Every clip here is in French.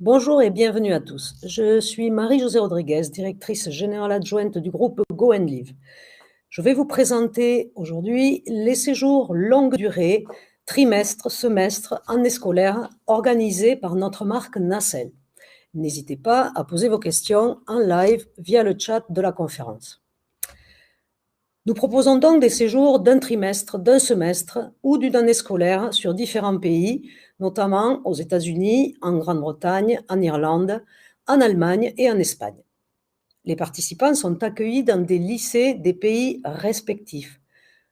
Bonjour et bienvenue à tous. Je suis Marie-Josée Rodriguez, directrice générale adjointe du groupe Go and Live. Je vais vous présenter aujourd'hui les séjours longue durée, trimestre, semestre, année scolaire, organisés par notre marque Nacelle. N'hésitez pas à poser vos questions en live via le chat de la conférence. Nous proposons donc des séjours d'un trimestre, d'un semestre ou d'une année scolaire sur différents pays, notamment aux États-Unis, en Grande-Bretagne, en Irlande, en Allemagne et en Espagne. Les participants sont accueillis dans des lycées des pays respectifs.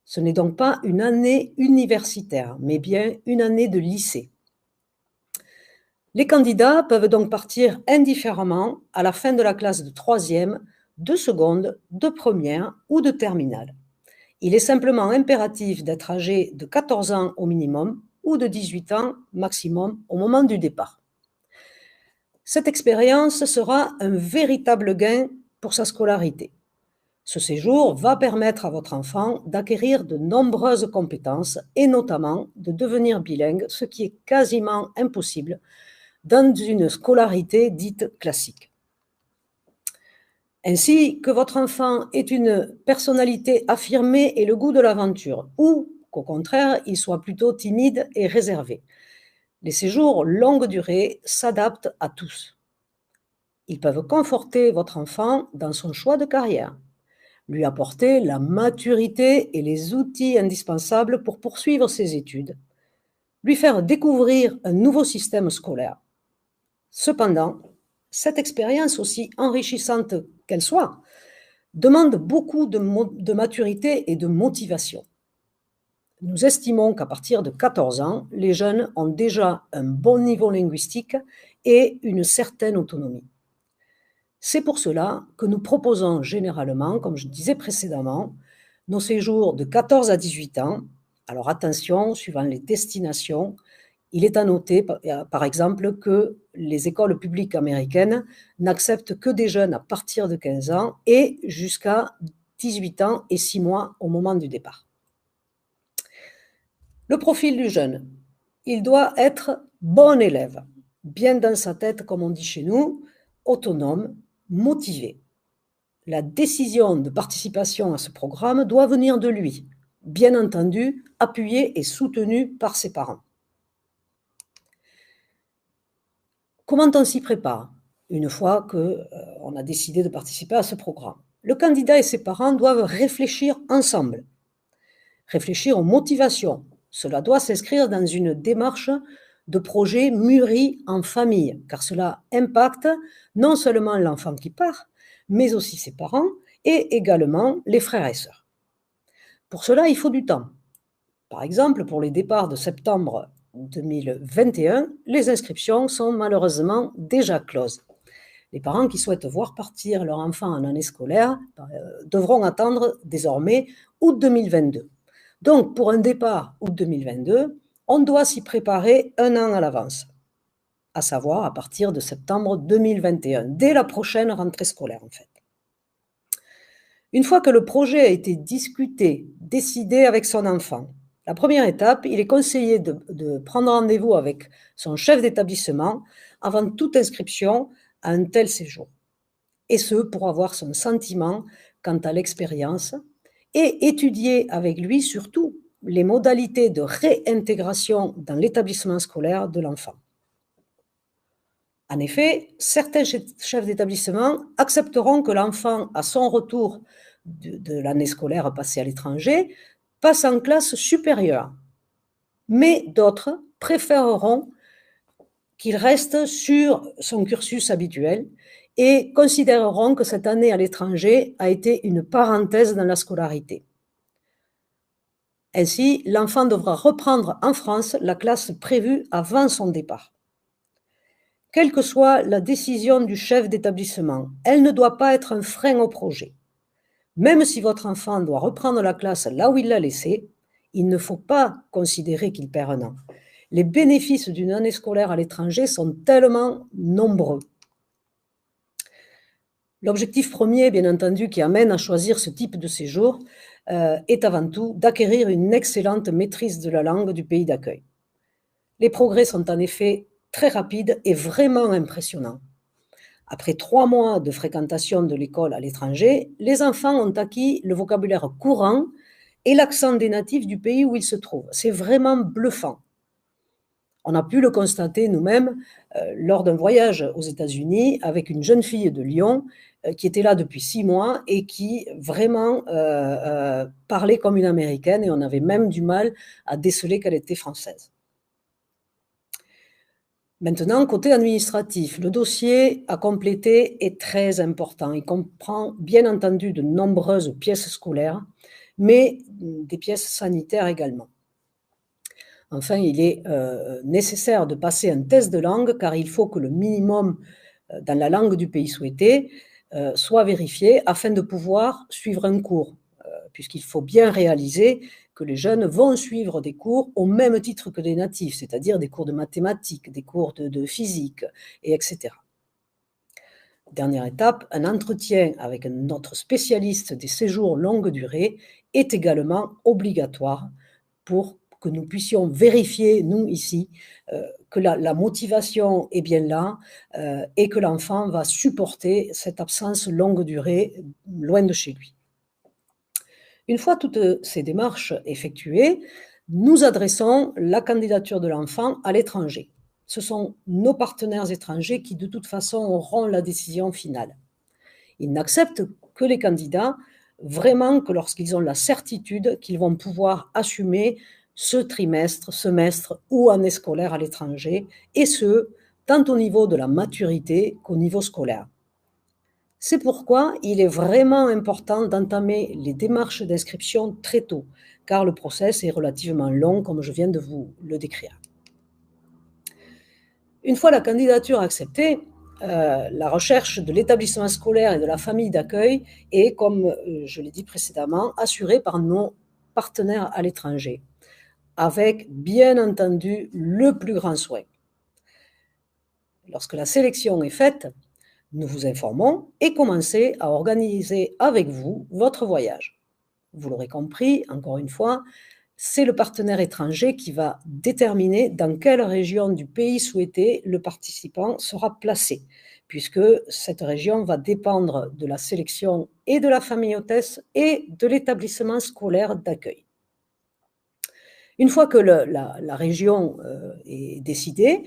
Ce n'est donc pas une année universitaire, mais bien une année de lycée. Les candidats peuvent donc partir indifféremment à la fin de la classe de troisième, de seconde, de première ou de terminale. Il est simplement impératif d'être âgé de 14 ans au minimum ou de 18 ans maximum au moment du départ. Cette expérience sera un véritable gain pour sa scolarité. Ce séjour va permettre à votre enfant d'acquérir de nombreuses compétences et notamment de devenir bilingue, ce qui est quasiment impossible dans une scolarité dite classique. Ainsi que votre enfant ait une personnalité affirmée et le goût de l'aventure, ou qu'au contraire, il soit plutôt timide et réservé. Les séjours longue durée s'adaptent à tous. Ils peuvent conforter votre enfant dans son choix de carrière, lui apporter la maturité et les outils indispensables pour poursuivre ses études, lui faire découvrir un nouveau système scolaire. Cependant, cette expérience, aussi enrichissante qu'elle soit, demande beaucoup de maturité et de motivation. Nous estimons qu'à partir de 14 ans, les jeunes ont déjà un bon niveau linguistique et une certaine autonomie. C'est pour cela que nous proposons généralement, comme je disais précédemment, nos séjours de 14 à 18 ans. Alors attention, suivant les destinations, il est à noter, par exemple, que les écoles publiques américaines n'acceptent que des jeunes à partir de 15 ans et jusqu'à 18 ans et 6 mois au moment du départ. Le profil du jeune, il doit être bon élève, bien dans sa tête, comme on dit chez nous, autonome, motivé. La décision de participation à ce programme doit venir de lui, bien entendu, appuyé et soutenu par ses parents. Comment on s'y prépare une fois qu'on a décidé de participer à ce programme? Le candidat et ses parents doivent réfléchir ensemble, réfléchir aux motivations. Cela doit s'inscrire dans une démarche de projet mûri en famille, car cela impacte non seulement l'enfant qui part, mais aussi ses parents et également les frères et sœurs. Pour cela, il faut du temps. Par exemple, pour les départs de septembre 2021, les inscriptions sont malheureusement déjà closes. Les parents qui souhaitent voir partir leur enfant en année scolaire devront attendre désormais août 2022. Donc, pour un départ août 2022, on doit s'y préparer un an à l'avance, à savoir à partir de septembre 2021, dès la prochaine rentrée scolaire en fait. Une fois que le projet a été discuté, décidé avec son enfant, la première étape, il est conseillé de prendre rendez-vous avec son chef d'établissement avant toute inscription à un tel séjour. Et ce, pour avoir son sentiment quant à l'expérience et étudier avec lui surtout les modalités de réintégration dans l'établissement scolaire de l'enfant. En effet, certains chefs d'établissement accepteront que l'enfant, à son retour de l'année scolaire passée à l'étranger, passe en classe supérieure. Mais d'autres préféreront qu'il reste sur son cursus habituel et considéreront que cette année à l'étranger a été une parenthèse dans la scolarité. Ainsi, l'enfant devra reprendre en France la classe prévue avant son départ. Quelle que soit la décision du chef d'établissement, elle ne doit pas être un frein au projet. Même si votre enfant doit reprendre la classe là où il l'a laissée, il ne faut pas considérer qu'il perd un an. Les bénéfices d'une année scolaire à l'étranger sont tellement nombreux. L'objectif premier, bien entendu, qui amène à choisir ce type de séjour, est avant tout d'acquérir une excellente maîtrise de la langue du pays d'accueil. Les progrès sont en effet très rapide et vraiment impressionnant. Après 3 mois de fréquentation de l'école à l'étranger, les enfants ont acquis le vocabulaire courant et l'accent des natifs du pays où ils se trouvent. C'est vraiment bluffant. On a pu le constater nous-mêmes lors d'un voyage aux États-Unis avec une jeune fille de Lyon qui était là depuis 6 mois et qui vraiment parlait comme une Américaine, et on avait même du mal à déceler qu'elle était française. Maintenant, côté administratif, le dossier à compléter est très important. Il comprend bien entendu de nombreuses pièces scolaires, mais des pièces sanitaires également. Enfin, il est nécessaire de passer un test de langue, car il faut que le minimum dans la langue du pays souhaité soit vérifié afin de pouvoir suivre un cours, puisqu'il faut bien réaliser que les jeunes vont suivre des cours au même titre que les natifs, c'est-à-dire des cours de mathématiques, des cours de physique, et etc. Dernière étape, un entretien avec notre spécialiste des séjours longue durée est également obligatoire pour que nous puissions vérifier, nous ici, que la motivation est bien là et que l'enfant va supporter cette absence longue durée loin de chez lui. Une fois toutes ces démarches effectuées, nous adressons la candidature de l'enfant à l'étranger. Ce sont nos partenaires étrangers qui, de toute façon, auront la décision finale. Ils n'acceptent que les candidats vraiment que lorsqu'ils ont la certitude qu'ils vont pouvoir assumer ce trimestre, semestre ou année scolaire à l'étranger, et ce, tant au niveau de la maturité qu'au niveau scolaire. C'est pourquoi il est vraiment important d'entamer les démarches d'inscription très tôt, car le process est relativement long, comme je viens de vous le décrire. Une fois la candidature acceptée, la recherche de l'établissement scolaire et de la famille d'accueil est, comme je l'ai dit précédemment, assurée par nos partenaires à l'étranger, avec bien entendu le plus grand soin. Lorsque la sélection est faite, nous vous informons et commencez à organiser avec vous votre voyage. Vous l'aurez compris, encore une fois, c'est le partenaire étranger qui va déterminer dans quelle région du pays souhaité le participant sera placé, puisque cette région va dépendre de la sélection et de la famille hôtesse et de l'établissement scolaire d'accueil. Une fois que la région est décidée,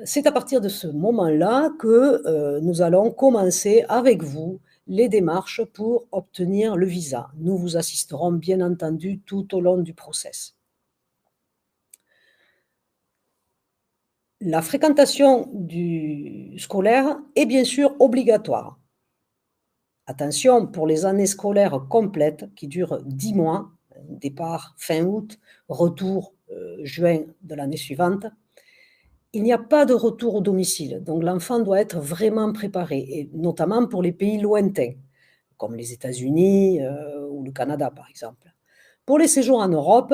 c'est à partir de ce moment-là que nous allons commencer avec vous les démarches pour obtenir le visa. Nous vous assisterons bien entendu tout au long du process. La fréquentation du scolaire est bien sûr obligatoire. Attention, pour les années scolaires complètes qui durent 10 mois, départ fin août, retour juin de l'année suivante, il n'y a pas de retour au domicile, donc l'enfant doit être vraiment préparé, et notamment pour les pays lointains, comme les États-Unis ou le Canada par exemple. Pour les séjours en Europe,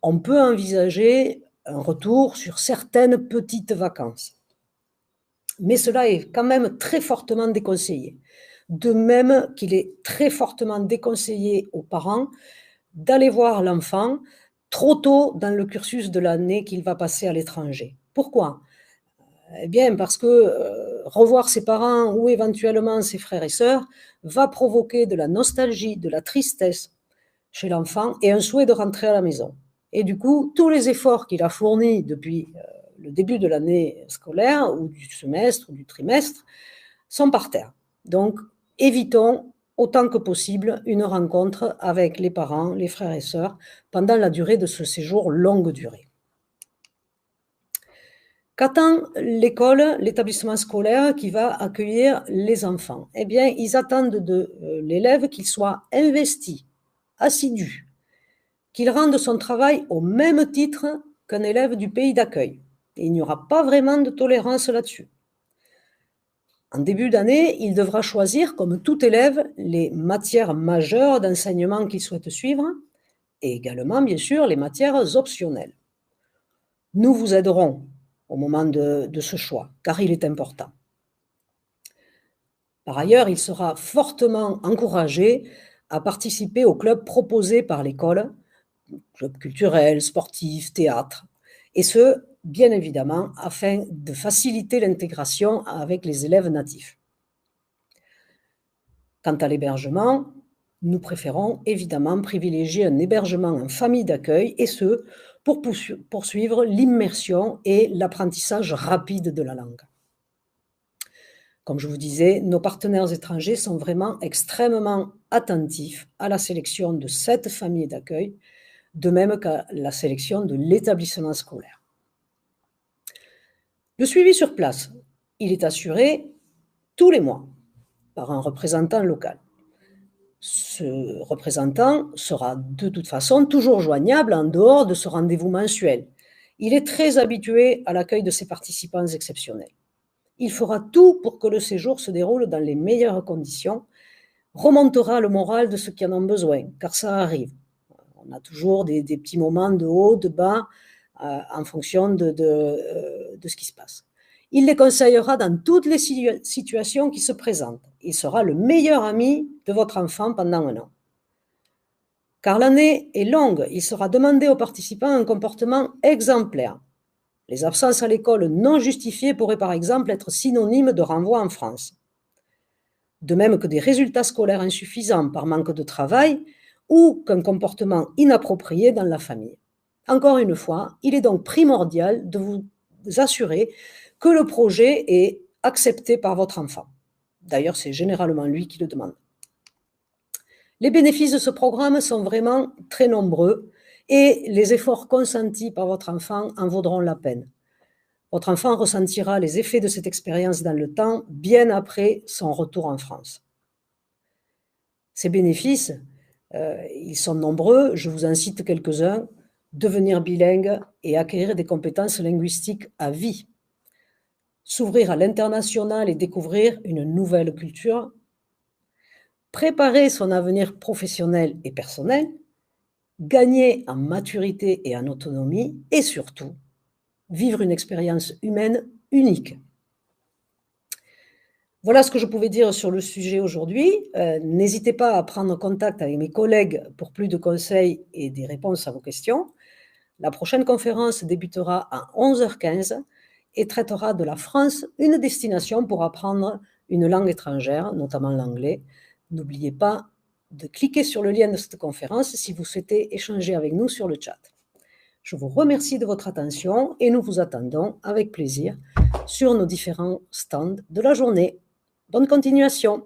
on peut envisager un retour sur certaines petites vacances. Mais cela est quand même très fortement déconseillé. De même qu'il est très fortement déconseillé aux parents d'aller voir l'enfant trop tôt dans le cursus de l'année qu'il va passer à l'étranger. Pourquoi ? Eh bien, parce que revoir ses parents ou éventuellement ses frères et sœurs va provoquer de la nostalgie, de la tristesse chez l'enfant et un souhait de rentrer à la maison. Et du coup, tous les efforts qu'il a fournis depuis le début de l'année scolaire ou du semestre ou du trimestre sont par terre. Donc, évitons autant que possible une rencontre avec les parents, les frères et sœurs pendant la durée de ce séjour longue durée. Qu'attend l'école, l'établissement scolaire qui va accueillir les enfants ? Eh bien, ils attendent de l'élève qu'il soit investi, assidu, qu'il rende son travail au même titre qu'un élève du pays d'accueil. Et il n'y aura pas vraiment de tolérance là-dessus. En début d'année, il devra choisir, comme tout élève, les matières majeures d'enseignement qu'il souhaite suivre et également, bien sûr, les matières optionnelles. Nous vous aiderons au moment de ce choix, car il est important. Par ailleurs, il sera fortement encouragé à participer aux clubs proposés par l'école, clubs culturels, sportifs, théâtre, et ce, bien évidemment, afin de faciliter l'intégration avec les élèves natifs. Quant à l'hébergement, nous préférons évidemment privilégier un hébergement en famille d'accueil, et ce, pour poursuivre l'immersion et l'apprentissage rapide de la langue. Comme je vous disais, nos partenaires étrangers sont vraiment extrêmement attentifs à la sélection de cette famille d'accueil, de même qu'à la sélection de l'établissement scolaire. Le suivi sur place, il est assuré tous les mois par un représentant local. Ce représentant sera de toute façon toujours joignable en dehors de ce rendez-vous mensuel. Il est très habitué à l'accueil de ses participants exceptionnels. Il fera tout pour que le séjour se déroule dans les meilleures conditions, remontera le moral de ceux qui en ont besoin, car ça arrive. On a toujours des petits moments de haut, de bas, en fonction de ce qui se passe. Il les conseillera dans toutes les situations qui se présentent. Il sera le meilleur ami de votre enfant pendant un an. Car l'année est longue, il sera demandé aux participants un comportement exemplaire. Les absences à l'école non justifiées pourraient par exemple être synonymes de renvoi en France. De même que des résultats scolaires insuffisants par manque de travail ou qu'un comportement inapproprié dans la famille. Encore une fois, il est donc primordial de vous assurer que le projet est accepté par votre enfant. D'ailleurs, c'est généralement lui qui le demande. Les bénéfices de ce programme sont vraiment très nombreux et les efforts consentis par votre enfant en vaudront la peine. Votre enfant ressentira les effets de cette expérience dans le temps, bien après son retour en France. Ces bénéfices, ils sont nombreux, je vous en cite quelques-uns: devenir bilingue et acquérir des compétences linguistiques à vie, s'ouvrir à l'international et découvrir une nouvelle culture, préparer son avenir professionnel et personnel, gagner en maturité et en autonomie, et surtout, vivre une expérience humaine unique. Voilà ce que je pouvais dire sur le sujet aujourd'hui. N'hésitez pas à prendre contact avec mes collègues pour plus de conseils et des réponses à vos questions. La prochaine conférence débutera à 11h15 et traitera de la France, une destination pour apprendre une langue étrangère, notamment l'anglais. N'oubliez pas de cliquer sur le lien de cette conférence si vous souhaitez échanger avec nous sur le chat. Je vous remercie de votre attention et nous vous attendons avec plaisir sur nos différents stands de la journée. Bonne continuation!